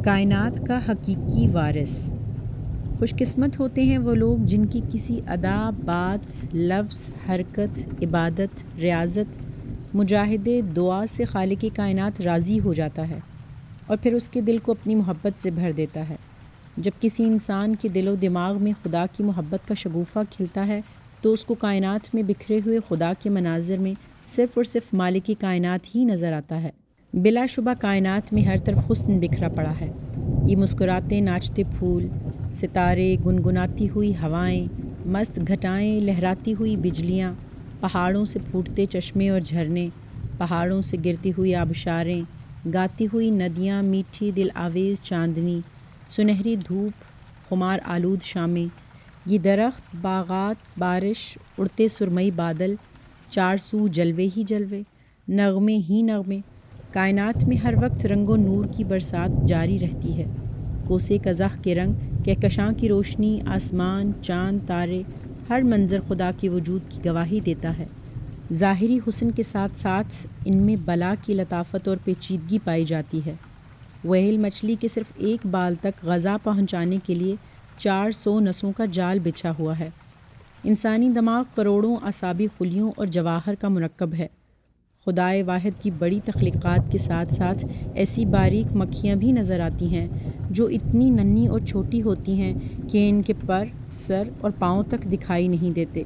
کائنات کا حقیقی وارث۔ خوش قسمت ہوتے ہیں وہ لوگ جن کی کسی ادا، بات، لفظ، حرکت، عبادت، ریاضت، مجاہدے، دعا سے خالق کائنات راضی ہو جاتا ہے اور پھر اس کے دل کو اپنی محبت سے بھر دیتا ہے۔ جب کسی انسان کے دل و دماغ میں خدا کی محبت کا شگوفہ کھلتا ہے تو اس کو کائنات میں بکھرے ہوئے خدا کے مناظر میں صرف اور صرف مالک کائنات ہی نظر آتا ہے۔ بلا شبہ کائنات میں ہر طرف حسن بکھرا پڑا ہے۔ یہ مسکراتے ناچتے پھول، ستارے، گنگناتی ہوئی ہوائیں، مست گھٹائیں، لہراتی ہوئی بجلیاں، پہاڑوں سے پھوٹتے چشمے اور جھرنے، پہاڑوں سے گرتی ہوئی آبشاریں، گاتی ہوئی ندیاں، میٹھی دل آویز چاندنی، سنہری دھوپ، خمار آلود شامیں، یہ درخت، باغات، بارش، اڑتے سرمئی بادل، چار سو جلوے ہی جلوے، نغمے ہی نغمے۔ کائنات میں ہر وقت رنگ و نور کی برسات جاری رہتی ہے۔ کوسے قزح کے رنگ، کہکشاں کی روشنی، آسمان، چاند، تارے، ہر منظر خدا کے وجود کی گواہی دیتا ہے۔ ظاہری حسن کے ساتھ ساتھ ان میں بلا کی لطافت اور پیچیدگی پائی جاتی ہے۔ وہیل مچھلی کے صرف ایک بال تک غذا پہنچانے کے لیے 400 نسوں کا جال بچھا ہوا ہے۔ انسانی دماغ کروڑوں اعصابی خلیوں اور جواہر کا مرکب ہے۔ خدائے واحد کی بڑی تخلیقات کے ساتھ ساتھ ایسی باریک مکھیاں بھی نظر آتی ہیں جو اتنی ننھی اور چھوٹی ہوتی ہیں کہ ان کے پر، سر اور پاؤں تک دکھائی نہیں دیتے،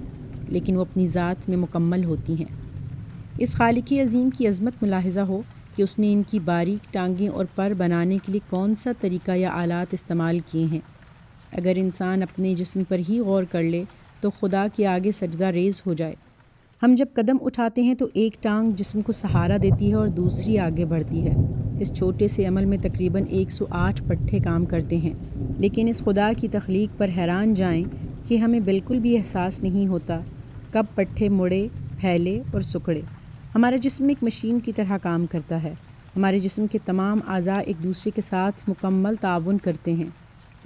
لیکن وہ اپنی ذات میں مکمل ہوتی ہیں۔ اس خالق عظیم کی عظمت ملاحظہ ہو کہ اس نے ان کی باریک ٹانگیں اور پر بنانے کے لیے کون سا طریقہ یا آلات استعمال کیے ہیں۔ اگر انسان اپنے جسم پر ہی غور کر لے تو خدا کے آگے سجدہ ریز ہو جائے۔ ہم جب قدم اٹھاتے ہیں تو ایک ٹانگ جسم کو سہارا دیتی ہے اور دوسری آگے بڑھتی ہے۔ اس چھوٹے سے عمل میں تقریباً 108 پٹھے کام کرتے ہیں، لیکن اس خدا کی تخلیق پر حیران جائیں کہ ہمیں بالکل بھی احساس نہیں ہوتا کب پٹھے مڑے، پھیلے اور سکڑے۔ ہمارا جسم ایک مشین کی طرح کام کرتا ہے۔ ہمارے جسم کے تمام اعضاء ایک دوسرے کے ساتھ مکمل تعاون کرتے ہیں۔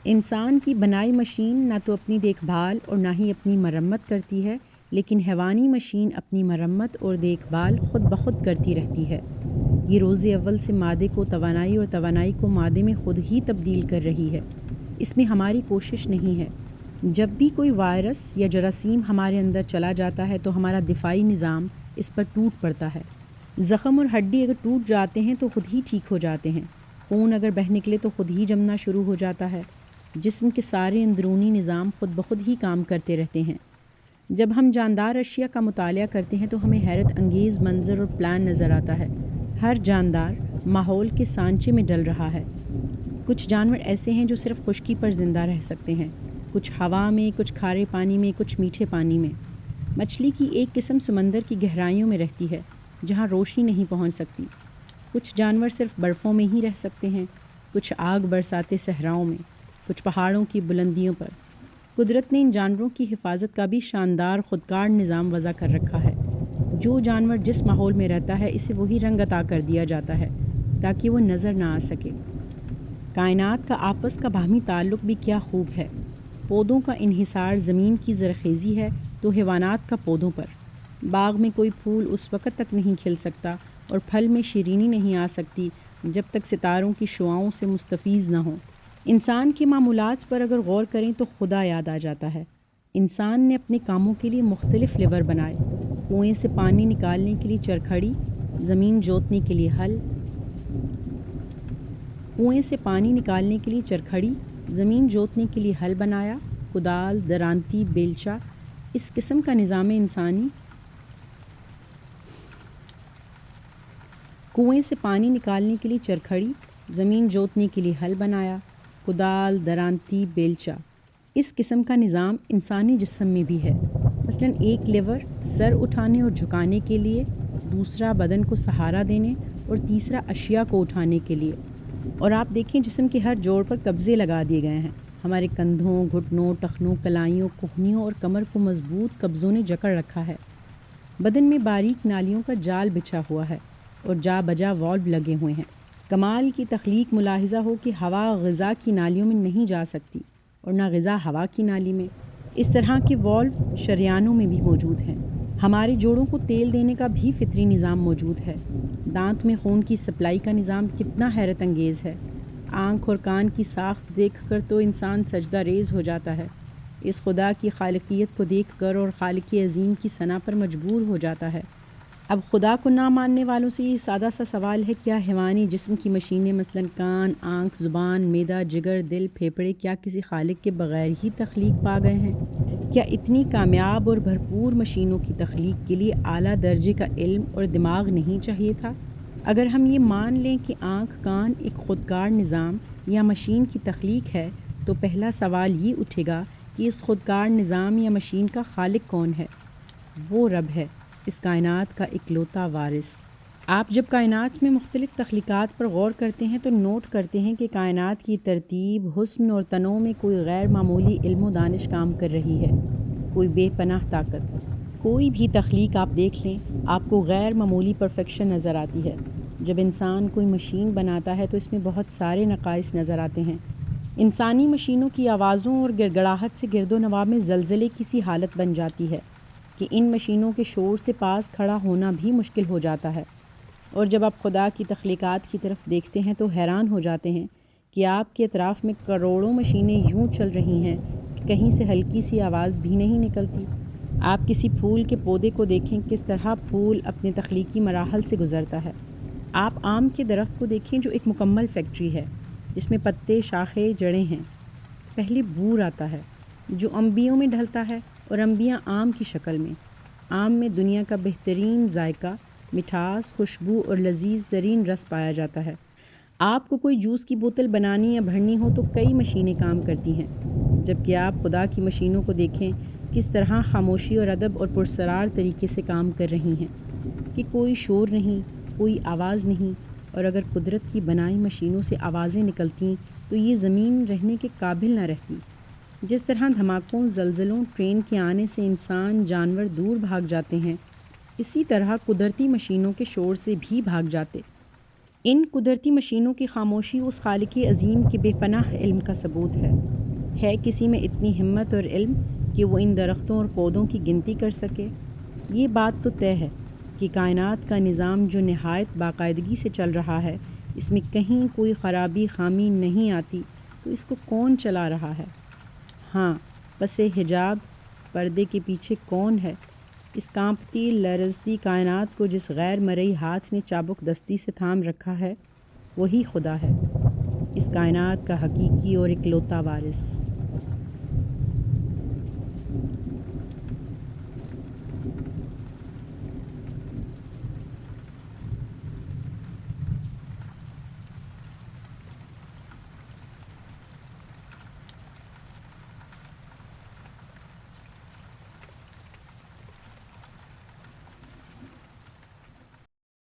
انسان کی بنائی مشین نہ تو اپنی دیکھ بھال اور نہ ہی اپنی مرمت کرتی ہے، لیکن حیوانی مشین اپنی مرمت اور دیکھ بھال خود بخود کرتی رہتی ہے۔ یہ روز اول سے مادے کو توانائی اور توانائی کو مادے میں خود ہی تبدیل کر رہی ہے۔ اس میں ہماری کوشش نہیں ہے۔ جب بھی کوئی وائرس یا جراثیم ہمارے اندر چلا جاتا ہے تو ہمارا دفاعی نظام اس پر ٹوٹ پڑتا ہے۔ زخم اور ہڈی اگر ٹوٹ جاتے ہیں تو خود ہی ٹھیک ہو جاتے ہیں۔ خون اگر بہہ نکلے تو خود ہی جمنا شروع ہو جاتا ہے۔ جسم کے سارے اندرونی نظام خود بخود ہی کام کرتے رہتے ہیں۔ جب ہم جاندار اشیاء کا مطالعہ کرتے ہیں تو ہمیں حیرت انگیز منظر اور پلان نظر آتا ہے۔ ہر جاندار ماحول کے سانچے میں ڈل رہا ہے۔ کچھ جانور ایسے ہیں جو صرف خشکی پر زندہ رہ سکتے ہیں، کچھ ہوا میں، کچھ کھارے پانی میں، کچھ میٹھے پانی میں۔ مچھلی کی ایک قسم سمندر کی گہرائیوں میں رہتی ہے جہاں روشنی نہیں پہنچ سکتی۔ کچھ جانور صرف برفوں میں ہی رہ سکتے ہیں، کچھ آگ برساتے صحراؤں میں، کچھ پہاڑوں کی بلندیوں پر۔ قدرت نے ان جانوروں کی حفاظت کا بھی شاندار خودکار نظام وضع کر رکھا ہے۔ جو جانور جس ماحول میں رہتا ہے اسے وہی رنگ عطا کر دیا جاتا ہے تاکہ وہ نظر نہ آ سکے۔ کائنات کا آپس کا باہمی تعلق بھی کیا خوب ہے۔ پودوں کا انحصار زمین کی زرخیزی ہے تو حیوانات کا پودوں پر۔ باغ میں کوئی پھول اس وقت تک نہیں کھل سکتا اور پھل میں شیرینی نہیں آ سکتی جب تک ستاروں کی شعاؤں سے مستفیض نہ ہوں۔ انسان کے معمولات پر اگر غور کریں تو خدا یاد آ جاتا ہے۔ انسان نے اپنے کاموں کے لیے مختلف لیور بنائے۔ کنویں سے پانی نکالنے کے لیے چرکھڑی، زمین جوتنے کے لیے ہل۔ کنویں سے پانی نکالنے کے لیے چرکھڑی، زمین جوتنے کے لیے ہل بنایا، کدال، درانتی، بیلچا۔ اس قسم کا نظام انسانی کنویں سے پانی نکالنے کے لیے چرکھڑی، زمین جوتنے کے لیے ہل بنایا، کدال، درانتی، بیلچا۔ اس قسم کا نظام انسانی جسم میں بھی ہے۔ مثلاً ایک لیور سر اٹھانے اور جھکانے کے لیے، دوسرا بدن کو سہارا دینے اور تیسرا اشیاء کو اٹھانے کے لیے۔ اور آپ دیکھیں جسم کے ہر جوڑ پر قبضے لگا دیے گئے ہیں۔ ہمارے کندھوں، گھٹنوں، ٹخنوں، کلائیوں، کوہنیوں اور کمر کو مضبوط قبضوں نے جکڑ رکھا ہے۔ بدن میں باریک نالیوں کا جال بچھا ہوا ہے اور جا بجا والو لگے ہوئے ہیں۔ کمال کی تخلیق ملاحظہ ہو کہ ہوا غذا کی نالیوں میں نہیں جا سکتی اور نہ غذا ہوا کی نالی میں۔ اس طرح کے والو شریانوں میں بھی موجود ہیں۔ ہمارے جوڑوں کو تیل دینے کا بھی فطری نظام موجود ہے۔ دانت میں خون کی سپلائی کا نظام کتنا حیرت انگیز ہے۔ آنکھ اور کان کی ساخت دیکھ کر تو انسان سجدہ ریز ہو جاتا ہے، اس خدا کی خالقیت کو دیکھ کر اور خالق عظیم کی ثنا پر مجبور ہو جاتا ہے۔ اب خدا کو نہ ماننے والوں سے یہ سادہ سا سوال ہے، کیا حیوانی جسم کی مشینیں مثلاً کان، آنکھ، زبان، معدہ، جگر، دل، پھیپھڑے کیا کسی خالق کے بغیر ہی تخلیق پا گئے ہیں؟ کیا اتنی کامیاب اور بھرپور مشینوں کی تخلیق کے لیے اعلیٰ درجے کا علم اور دماغ نہیں چاہیے تھا؟ اگر ہم یہ مان لیں کہ آنکھ، کان ایک خودکار نظام یا مشین کی تخلیق ہے، تو پہلا سوال یہ اٹھے گا کہ اس خودکار نظام یا مشین کا خالق کون ہے؟ وہ رب ہے، اس کائنات کا اکلوتا وارث۔ آپ جب کائنات میں مختلف تخلیقات پر غور کرتے ہیں تو نوٹ کرتے ہیں کہ کائنات کی ترتیب، حسن اور تنوع میں کوئی غیر معمولی علم و دانش کام کر رہی ہے، کوئی بے پناہ طاقت۔ کوئی بھی تخلیق آپ دیکھ لیں، آپ کو غیر معمولی پرفیکشن نظر آتی ہے۔ جب انسان کوئی مشین بناتا ہے تو اس میں بہت سارے نقائص نظر آتے ہیں۔ انسانی مشینوں کی آوازوں اور گڑگڑاہٹ سے گرد و نواح میں زلزلے کی سی حالت بن جاتی ہے کہ ان مشینوں کے شور سے پاس کھڑا ہونا بھی مشکل ہو جاتا ہے۔ اور جب آپ خدا کی تخلیقات کی طرف دیکھتے ہیں تو حیران ہو جاتے ہیں کہ آپ کے اطراف میں کروڑوں مشینیں یوں چل رہی ہیں کہ کہیں سے ہلکی سی آواز بھی نہیں نکلتی۔ آپ کسی پھول کے پودے کو دیکھیں، کس طرح پھول اپنے تخلیقی مراحل سے گزرتا ہے۔ آپ آم کے درخت کو دیکھیں جو ایک مکمل فیکٹری ہے، جس میں پتے، شاخیں، جڑیں ہیں۔ پہلے بور آتا ہے جو انبیوں میں ڈھلتا ہے، اور انبیاں آم کی شکل میں۔ آم میں دنیا کا بہترین ذائقہ، مٹھاس، خوشبو اور لذیذ ترین رس پایا جاتا ہے۔ آپ کو کوئی جوس کی بوتل بنانی یا بھرنی ہو تو کئی مشینیں کام کرتی ہیں، جبکہ آپ خدا کی مشینوں کو دیکھیں کس طرح خاموشی اور ادب اور پرسرار طریقے سے کام کر رہی ہیں کہ کوئی شور نہیں، کوئی آواز نہیں، اور اگر قدرت کی بنائی مشینوں سے آوازیں نکلتیں تو یہ زمین رہنے کے قابل نہ رہتی۔ جس طرح دھماکوں، زلزلوں، ٹرین کے آنے سے انسان، جانور دور بھاگ جاتے ہیں، اسی طرح قدرتی مشینوں کے شور سے بھی بھاگ جاتے۔ ان قدرتی مشینوں کی خاموشی اس خالق عظیم کے بے پناہ علم کا ثبوت ہے کسی میں اتنی ہمت اور علم کہ وہ ان درختوں اور پودوں کی گنتی کر سکے؟ یہ بات تو طے ہے کہ کائنات کا نظام جو نہایت باقاعدگی سے چل رہا ہے، اس میں کہیں کوئی خرابی، خامی نہیں آتی، تو اس کو کون چلا رہا ہے؟ ہاں، پس حجاب، پردے کے پیچھے کون ہے؟ اس کانپتی، لرزتی کائنات کو جس غیر مرئی ہاتھ نے چابک دستی سے تھام رکھا ہے، وہی خدا ہے، اس کائنات کا حقیقی اور اکلوتا وارث۔